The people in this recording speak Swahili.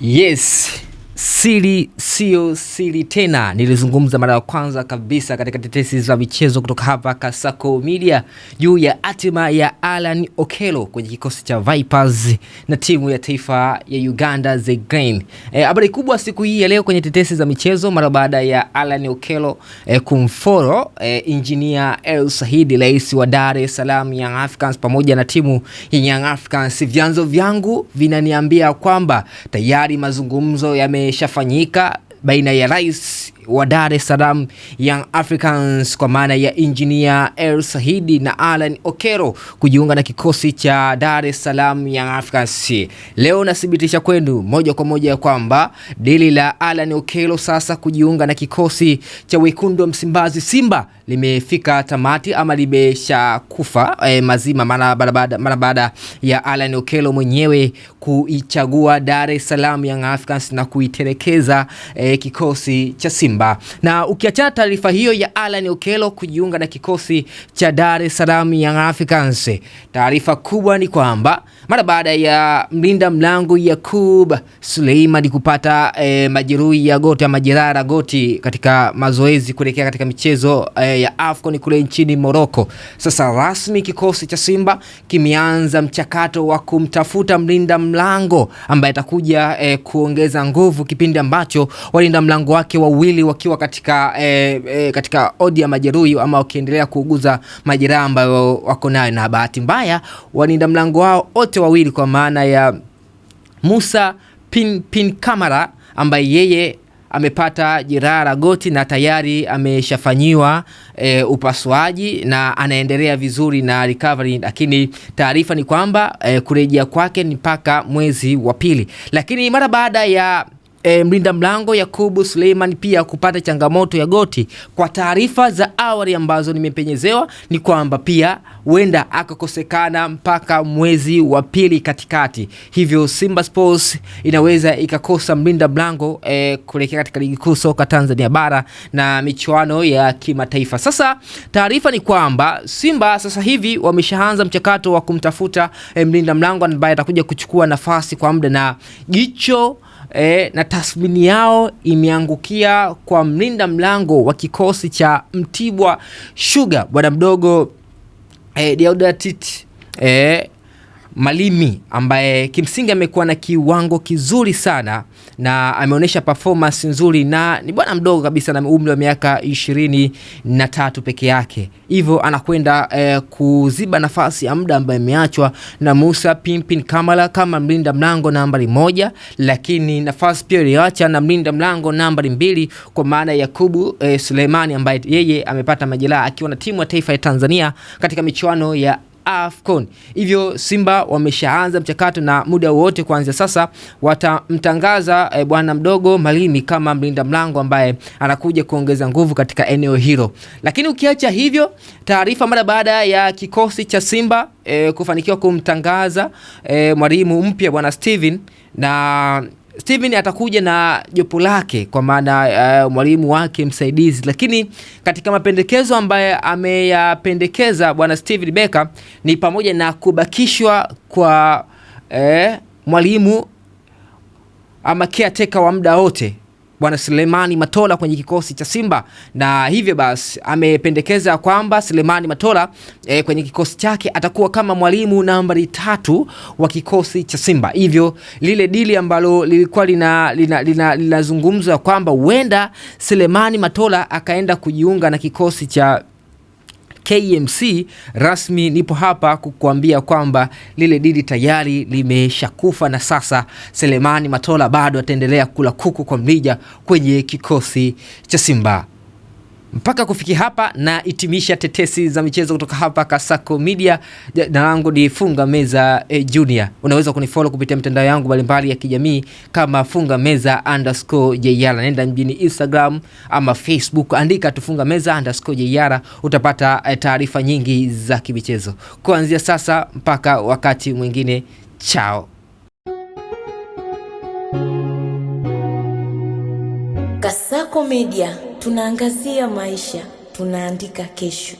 Yes, siri sio siri tena. Nilizungumza mara ya kwanza kabisa katika tetesi za michezo kutoka hapa Kasako Media juu ya hatima ya Allan Okello kwenye kikosi cha Vipers na timu ya taifa ya Uganda The Cranes. Habari kubwa siku hii ya leo kwenye tetesi za michezo mara baada ya Allan Okello kumfollow engineer El Said, rais wa Dar es Salaam Young Africans pamoja na timu ya Young Africans. Vyanzo vyangu vinaniambia kwamba tayari mazungumzo yameshafanyika baina ya rais wa Dar es Salaam Young Africans kwa maana ya engineer El Said na Allan Okello kujiunga na kikosi cha Dar es Salaam Young Africans. Leo nathibitisha kwenu moja kwa moja kwamba dili la Allan Okello sasa kujiunga na kikosi cha Wekundu wa Msimbazi Simba limefika tamati ama limeshakufa mazima mara baada ya Allan Okello mwenyewe kuichagua Dar es Salaam Young Africans na kuitelekeza kikosi cha Simba. Na ukiachana taarifa hiyo ya Allan Okello kujiunga na kikosi cha Dar es Salaam Young Africans, taarifa kubwa ni kwamba mara baada ya mlinda mlango Yakub Suleiman kupata majeruhi ya goti ama majeraha ya goti katika mazoezi kuelekea katika michezo ya AFCON kule nchini Morocco, sasa rasmi kikosi cha Simba kimeanza mchakato wa kumtafuta mlinda mlango ambaye atakuja kuongeza nguvu kipindi ambacho walinda mlango wake wawili wakiwa katika odi ya majeruhi ama wakiendelea kuuguza majeraha ambayo wako nayo. Na bahati mbaya walinda mlango wao wote wawili kwa maana ya Musa Pin Kamara ambaye yeye amepata jeraha la goti na tayari ameshafanyiwa upasuaji na anaendelea vizuri na recovery, lakini taarifa ni kwamba kurejea kwake ni mpaka mwezi wa pili. Lakini mara baada ya mlinda mlango Yakub Suleiman pia kupata changamoto ya goti, kwa taarifa za awali ambazo nimepenyezewa ni kwamba pia huenda akakosekana mpaka mwezi wa pili katikati. Hivyo Simba Sports inaweza ikakosa mlinda mlango kuelekea katika ligi kuu soka Tanzania bara na michuano ya kimataifa. Sasa taarifa ni kwamba Simba sasa hivi wameshaanza mchakato wa kumtafuta mlinda mlango ambaye atakuja kuchukua nafasi kwa muda, na jicho na tathmini yao imeangukia kwa mlinda mlango wa kikosi cha Mtibwa Sugar, bwana mdogo Deodatus Malimi, ambaye kimsingi amekuwa na kiwango kizuri sana na ameonyesha performance nzuri, na ni bwana mdogo kabisa na umri wa miaka 23 peke yake. Hivyo anakwenda kuziba nafasi ya muda ambayo imeachwa na Musa Pin Kamara kama mlinda mlango nambari 1, lakini nafasi pia iliacha na mlinda mlango nambari 2 kwa maana ya Yakubu Suleimani ambaye yeye amepata majeraha akiwa na timu ya taifa ya Tanzania katika michuano ya AFCON. Hivyo Simba wameshaanza mchakato na muda wote kuanzia sasa watamtangaza bwana mdogo Malimi kama mlinda mlango ambaye anakuja kuongeza nguvu katika eneo hilo. Lakini ukiacha hivyo, taarifa mara baada ya kikosi cha Simba kufanikiwa kumtangaza mwalimu mpya bwana Steven, na Steven atakuja na jopo lake kwa maana mwalimu wake msaidizi, lakini katika mapendekezo ambaye ameyapendekeza bwana Steven Becker ni pamoja na kubakishwa kwa mwalimu ama caretaker wa muda wote bwana Selemani Matola kwenye kikosi cha Simba, na hivyo basi amependekeza kwamba Selemani Matola kwenye kikosi chake atakuwa kama mwalimu nambari 3 wa kikosi cha Simba. Hivyo lile dili ambalo lilikuwa linazungumzwa kwamba huenda Selemani Matola akaenda kujiunga na kikosi cha KMC, rasmi nipo hapa kukuambia kwamba lile dili tayari limeshakufa, na sasa Selemani Matola bado ataendelea kula kuku kwa mlija kwenye kikosi cha Simba. Mpaka kufikia hapa na hitimisha tetesi za michezo kutoka hapa Kasako Media. Jina langu ni Funga Meza Junior. Unaweza kunifollow kupitia mitandao yangu mbalimbali ya kijamii kama Funga Meza _JR. Nenda mjini Instagram ama Facebook, andika tu Funga Meza _JR, utapata taarifa nyingi za kimichezo. Kuanzia sasa mpaka wakati mwingine, chao. Kasako Media, tunaangazia maisha, tunaandika kesho.